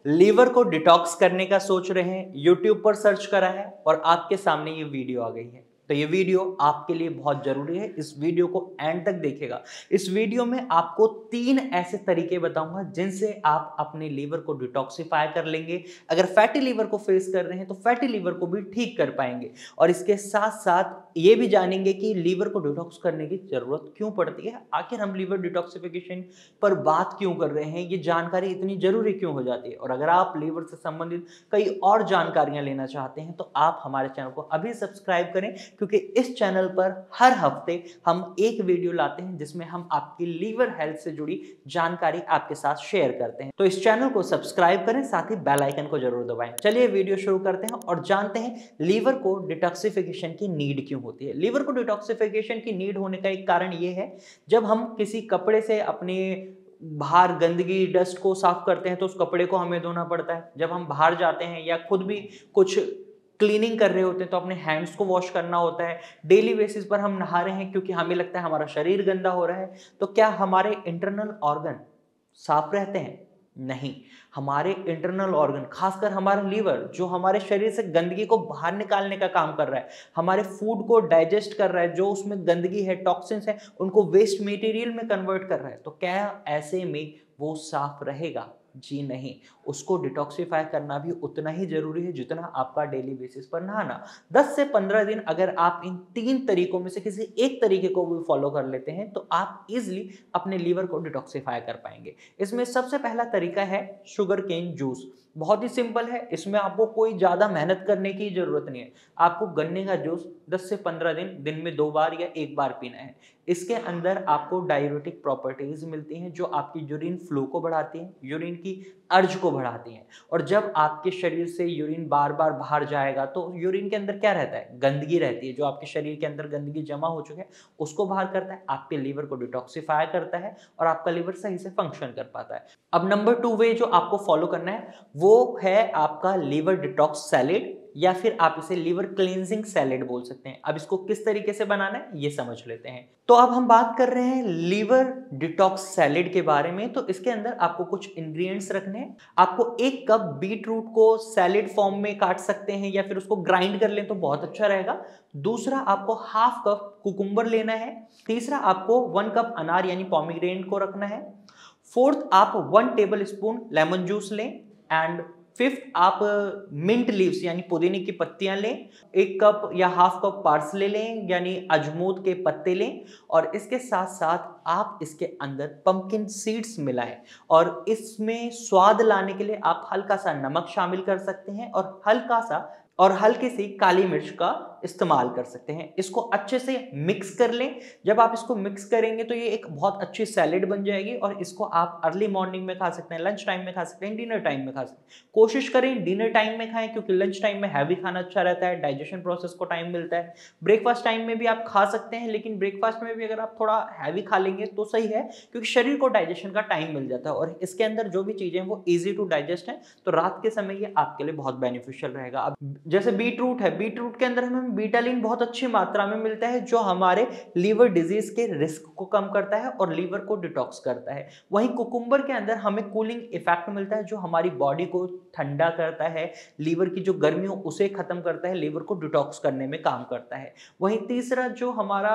Liver को detox करने का सोच रहे हैं, यूट्यूब पर सर्च करा है और आपके सामने ये वीडियो आ गई है। तो ये वीडियो आपके लिए बहुत जरूरी है, इस वीडियो को एंड तक देखिएगा। इस वीडियो में आपको 3 ऐसे तरीके बताऊंगा जिनसे आप अपने लीवर को डिटॉक्सिफाई कर लेंगे। अगर फैटी लीवर को फेस कर रहे हैं तो फैटी लीवर को भी ठीक कर पाएंगे और इसके साथ साथ ये भी जानेंगे कि लीवर को डिटॉक्स करने की जरूरत क्यों पड़ती है, आखिर हम लीवर डिटॉक्सिफिकेशन पर बात क्यों कर रहे हैं, ये जानकारी इतनी जरूरी क्यों हो जाती है। और अगर आप लीवर से संबंधित कई और जानकारियां लेना चाहते हैं तो आप हमारे चैनल को अभी सब्सक्राइब करें, क्योंकि इस चैनल पर हर हफ्ते हम एक वीडियो लाते हैं जिसमें हम आपकी लीवर हेल्थ से जुड़ी जानकारी आपके साथ शेयर करते हैं। तो इस चैनल को सब्सक्राइब करें, साथ ही बेल आइकन को जरूर दबाएं। चलिए वीडियो शुरू करते हैं और जानते हैं लीवर को डिटॉक्सिफिकेशन की नीड क्यों होती है। लीवर को डिटॉक्सिफिकेशन की नीड होने का एक कारण यह है, जब हम किसी कपड़े से अपने बाहर गंदगी डस्ट को साफ करते हैं तो उस कपड़े को हमें धोना पड़ता है। जब हम बाहर जाते हैं या खुद भी कुछ क्लीनिंग कर रहे होते हैं तो अपने हैंड्स को वॉश करना होता है। डेली बेसिस पर हम नहा रहे हैं क्योंकि हमें लगता है हमारा शरीर गंदा हो रहा है। तो क्या हमारे इंटरनल ऑर्गन साफ रहते हैं? नहीं। हमारे इंटरनल ऑर्गन, खासकर हमारा लीवर, जो हमारे शरीर से गंदगी को बाहर निकालने का काम कर रहा है, हमारे फूड को डाइजेस्ट कर रहा है, जो उसमें गंदगी है, टॉक्सिन्स है, उनको वेस्ट मटेरियल में कन्वर्ट कर रहा है, तो क्या ऐसे में वो साफ रहेगा? जी नहीं। उसको डिटॉक्सिफाई करना भी उतना ही जरूरी है जितना आपका डेली बेसिस पर नहाना। 10 से 15 दिन अगर आप इन 3 तरीकों में से किसी एक तरीके को भी फॉलो कर लेते हैं तो आप इजिली अपने लीवर को डिटॉक्सिफाई कर पाएंगे। इसमें सबसे पहला तरीका है शुगर केन जूस। बहुत ही सिंपल है, इसमें आपको कोई ज्यादा मेहनत करने की जरूरत नहीं है। आपको गन्ने का जूस 10 से 15 दिन में 2 बार या 1 बार पीना है। इसके अंदर आपको डायूरेटिक प्रॉपर्टीज मिलती हैं जो आपकी यूरिन फ्लो को बढ़ाती हैं, यूरिन की अर्ज को बढ़ाती हैं। और जब आपके शरीर से यूरिन बार बार बाहर जाएगा तो यूरिन के अंदर क्या रहता है? गंदगी रहती है। जो आपके शरीर के अंदर गंदगी जमा हो चुकी है उसको बाहर करता है, आपके लीवर को डिटॉक्सिफाई करता है और आपका लीवर सही से फंक्शन कर पाता है। अब नंबर 2 वे जो आपको फॉलो करना है वो है आपका लीवर डिटॉक्स सैलेड, या फिर आप इसे लीवर क्लींजिंग सैलेड बोल सकते हैं। अब इसको किस तरीके से बनाना है ये समझ लेते हैं। तो अब हम बात कर रहे हैं लीवर डिटॉक्स सैलेड के बारे में। तो इसके अंदर आपको कुछ इंग्रेडिएंट्स रखने हैं। आपको 1 कप बीट रूट को सैलेड फॉर्म में काट सकते हैं या फिर उसको ग्राइंड कर लें तो बहुत अच्छा रहेगा। दूसरा, आपको हाफ कप कुकुम्बर लेना है। तीसरा, आपको 1 कप अनार यानी पोमीग्रेनेट को रखना है। फोर्थ, आप 1 टेबल स्पून लेमन जूस लें। एंड फिफ्थ, आप मिंट लीव्स यानी पुदीने की पत्तियां लें। 1 कप या हाफ कप पार्सले लें यानी अजमोद के पत्ते लें। और इसके साथ साथ आप इसके अंदर पंपकिन सीड्स मिलाएं और इसमें स्वाद लाने के लिए आप हल्का सा नमक शामिल कर सकते हैं और हल्की सी काली मिर्च का इस्तेमाल कर सकते हैं। इसको अच्छे से मिक्स कर लें। जब आप इसको मिक्स करेंगे तो ये एक बहुत अच्छी सैलेड बन जाएगी और इसको आप अर्ली मॉर्निंग में खा सकते हैं, लंच टाइम में खा सकते हैं, डिनर टाइम में खा सकते हैं। कोशिश करें डिनर टाइम में खाएं क्योंकि लंच टाइम में हैवी खाना अच्छा रहता है, डाइजेशन प्रोसेस को टाइम मिलता है। ब्रेकफास्ट टाइम में भी आप खा सकते हैं, लेकिन ब्रेकफास्ट में भी अगर आप थोड़ा हैवी खा लेंगे तो सही है क्योंकि शरीर को डाइजेशन का टाइम मिल जाता है और इसके अंदर जो भी चीजें वो इजी टू डाइजेस्ट है। तो रात के समय ये आपके लिए बहुत बेनिफिशियल रहेगा। अब जैसे बीट रूट है, बीट रूट के अंदर हमें बीटालिन बहुत अच्छी मात्रा में मिलता है जो हमारे लीवर डिजीज के रिस्क को कम करता है और लीवर को डिटॉक्स करता है। वहीं कुकुम्बर के अंदर हमें कूलिंग इफेक्ट मिलता है जो हमारी बॉडी को ठंडा करता है, लीवर की जो गर्मी हो उसे खत्म करता है, लीवर को डिटॉक्स करने में काम करता है। वहीं तीसरा जो हमारा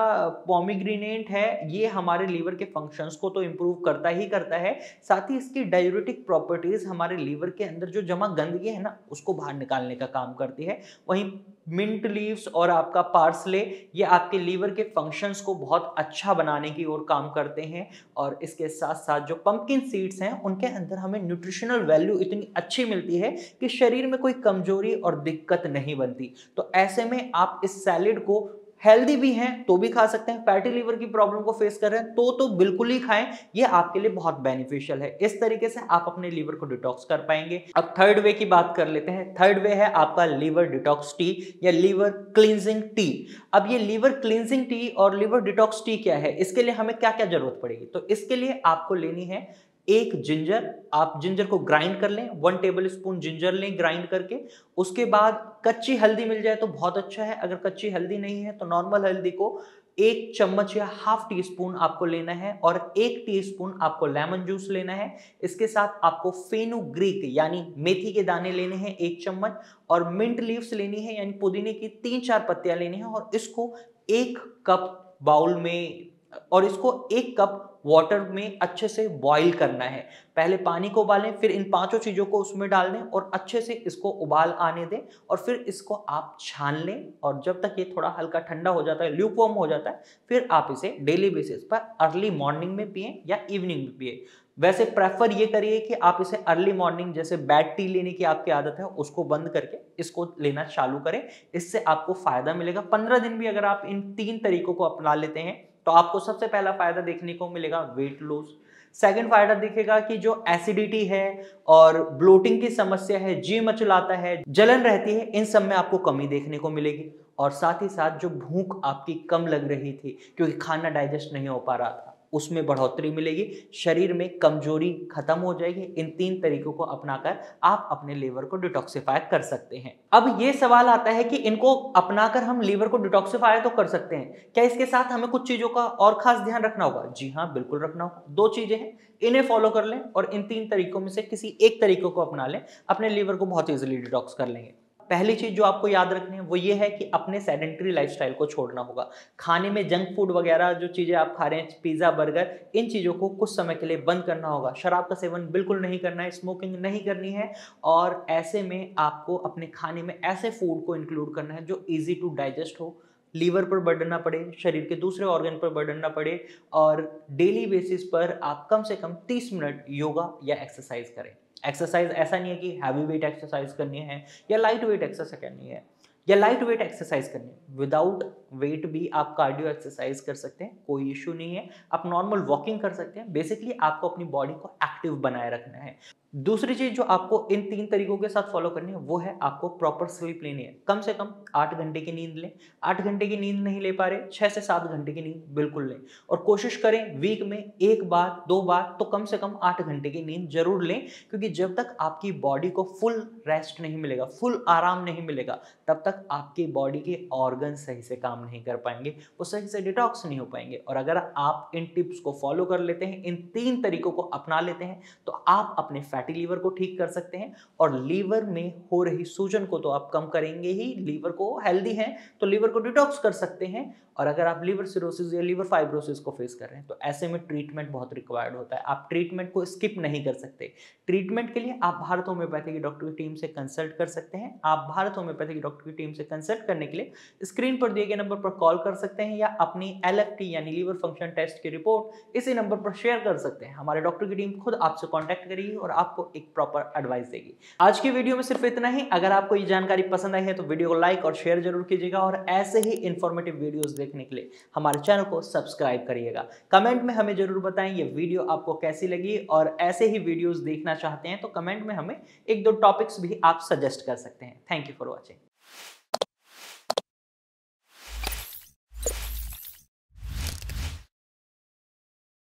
पोमीग्रेनेट है ये हमारे लीवर के फंक्शंस को तो इंप्रूव करता ही करता है, साथ ही इसकी डायूरेटिक प्रॉपर्टीज हमारे लीवर के अंदर जो जमा गंदगी है ना उसको बाहर निकालने का काम करती है। वहीं मिंट लीव्स और आपका पार्सले ये आपके लीवर के फंक्शंस को बहुत अच्छा बनाने की ओर काम करते हैं। और इसके साथ साथ जो पंपकिन सीड्स हैं उनके अंदर हमें न्यूट्रिशनल वैल्यू इतनी अच्छी मिलती है कि शरीर में कोई कमजोरी और दिक्कत नहीं बनती। तो ऐसे में आप इस सैलेड को हेल्दी भी हैं तो भी खा सकते हैं, फैटी लीवर की प्रॉब्लम को फेस कर रहे हैं तो बिल्कुल ही खाएं, ये आपके लिए बहुत बेनिफिशियल है। इस तरीके से आप अपने लीवर को डिटॉक्स कर पाएंगे। अब थर्ड वे की बात कर लेते हैं। थर्ड वे है आपका लीवर डिटॉक्स टी या लीवर क्लींजिंग टी। अब ये लीवर क्लींजिंग टी और लीवर डिटॉक्स टी क्या है, इसके लिए हमें क्या क्या जरूरत पड़ेगी? तो इसके लिए आपको लेनी है 1 जिंजर। आप जिंजर को ग्राइंड कर लें, 1 टेबल स्पून जिंजर लें ग्राइंड करके। उसके बाद कच्ची हल्दी मिल जाए तो बहुत अच्छा है, अगर कच्ची हल्दी नहीं है तो नॉर्मल हल्दी को 1 चम्मच या हाफ टी स्पून आपको लेना है और 1 टीस्पून आपको लेमन जूस लेना है। इसके साथ आपको फेनुग्रीक यानी मेथी के दाने लेने हैं 1 चम्मच और मिंट लीव्स लेनी है यानी पुदीने की 3-4 पत्तियां लेनी है और इसको 1 कप बाउल में और इसको 1 कप वाटर में अच्छे से बॉईल करना है। पहले पानी को उबालें, फिर इन पांचों चीजों को उसमें डाल दें और अच्छे से इसको उबाल आने दें और फिर इसको आप छान लें और जब तक ये थोड़ा हल्का ठंडा हो जाता है, ल्यूकवार्म हो जाता है, फिर आप इसे डेली बेसिस पर अर्ली मॉर्निंग में पिएं या इवनिंग में पिएं। वैसे प्रेफर ये करिए कि आप इसे अर्ली मॉर्निंग, जैसे बेड टी लेने की आपकी आदत है उसको बंद करके इसको लेना चालू करें। इससे आपको फायदा मिलेगा। 15 दिन भी अगर आप इन 3 तरीकों को अपना लेते हैं तो आपको सबसे पहला फायदा देखने को मिलेगा वेट लॉस। सेकंड फायदा दिखेगा कि जो एसिडिटी है और ब्लोटिंग की समस्या है, जी मचलाता है, जलन रहती है, इन सब में आपको कमी देखने को मिलेगी। और साथ ही साथ जो भूख आपकी कम लग रही थी क्योंकि खाना डाइजेस्ट नहीं हो पा रहा था, उसमें बढ़ोतरी मिलेगी। शरीर में कमजोरी खत्म हो जाएगी। इन 3 तरीकों को अपनाकर आप अपने लीवर को डिटॉक्सिफाई कर सकते हैं। अब ये सवाल आता है कि इनको अपनाकर हम लीवर को डिटॉक्सिफाई तो कर सकते हैं, क्या इसके साथ हमें कुछ चीजों का और खास ध्यान रखना होगा? जी हाँ, बिल्कुल रखना होगा। 2 चीजें हैं, इन्हें फॉलो कर लें और इन 3 तरीकों में से किसी एक तरीकों को अपना लें, अपने लीवर को बहुत इजीली डिटॉक्स कर लेंगे। पहली चीज जो आपको याद रखनी है वो ये है कि अपने सेडेंटरी लाइफस्टाइल को छोड़ना होगा। खाने में जंक फूड वगैरह जो चीजें आप खा रहे हैं, पिज्जा, बर्गर, इन चीजों को कुछ समय के लिए बंद करना होगा। शराब का सेवन बिल्कुल नहीं करना है, स्मोकिंग नहीं करनी है और ऐसे में आपको अपने खाने में ऐसे फूड को इंक्लूड करना है जो इजी टू डाइजेस्ट हो, लीवर पर बर्डन ना पड़े, शरीर के दूसरे ऑर्गन पर बर्डन ना पड़े और डेली बेसिस पर आप कम से कम 30 मिनट योगा या एक्सरसाइज करें। एक्सरसाइज ऐसा नहीं है कि हैवी वेट एक्सरसाइज करनी है या लाइट वेट एक्सरसाइज करनी है या लाइट वेट एक्सरसाइज करनी है। विदाउट वेट भी आप कार्डियो एक्सरसाइज कर सकते हैं, कोई इश्यू नहीं है। आप नॉर्मल वॉकिंग कर सकते हैं। बेसिकली आपको अपनी बॉडी को एक्टिव बनाए रखना है। दूसरी चीज जो आपको इन 3 तरीकों के साथ फॉलो करनी है वो है आपको प्रॉपर स्लीप लेनी है। कम से कम 8 घंटे की नींद लें। 8 घंटे की नींद नहीं ले पा रहे, 6 से 7 घंटे की नींद बिल्कुल लें और कोशिश करें वीक में 1 बार 2 बार तो कम से कम 8 घंटे की नींद जरूर लें, क्योंकि जब तक आपकी बॉडी को फुल रेस्ट नहीं मिलेगा, फुल आराम नहीं मिलेगा, तब तक आपकी बॉडी के ऑर्गन सही से काम नहीं कर पाएंगे, वो सही से डिटॉक्स नहीं हो पाएंगे। और अगर आप इन टिप्स को फॉलो कर लेते हैं, इन 3 तरीकों को अपना लेते हैं, तो आप अपने फैटी लीवर को ठीक कर सकते हैं और लीवर में हो रही सूजन को तो आप कम करेंगे ही, लीवर को हेल्दी है तो लीवर को डिटॉक्स कर सकते हैं। और अगर आप लीवर सिरोसिस या लीवर फाइब्रोसिस को फेस कर रहे हैं तो ऐसे में ट्रीटमेंट बहुत रिक्वायर्ड होता है। आप ट्रीटमेंट को स्किप नहीं कर सकते। ट्रीटमेंट के लिए आप भारत होम्योपैथी की डॉक्टर की टीम से कंसल्ट कर सकते हैं। आप भारत होम्योपैथी की डॉक्टर की टीम से कंसल्ट करने के लिए स्क्रीन पर दिए गए नंबर पर कॉल कर सकते हैं या अपनी LFT यानी लीवर फंक्शन टेस्ट की रिपोर्ट इसी नंबर पर शेयर कर सकते हैं। हमारे डॉक्टर की टीम खुद आपसे कॉन्टैक्ट करेगी और आपको एक प्रॉपर एडवाइस देगी। आज की वीडियो में सिर्फ इतना ही। अगर आपको ये जानकारी पसंद आई है तो वीडियो को लाइक और शेयर जरूर कीजिएगा और ऐसे ही इंफॉर्मेटिव वीडियोस देखने के लिए हमारे चैनल को सब्सक्राइब करिएगा। कमेंट में हमें जरूर बताएं ये वीडियो आपको कैसी लगी और ऐसे ही वीडियोस देखना चाहते हैं तो कमेंट में हमें 1-2 टॉपिक्स भी आप सजेस्ट कर सकते हैं। Thank you for watching.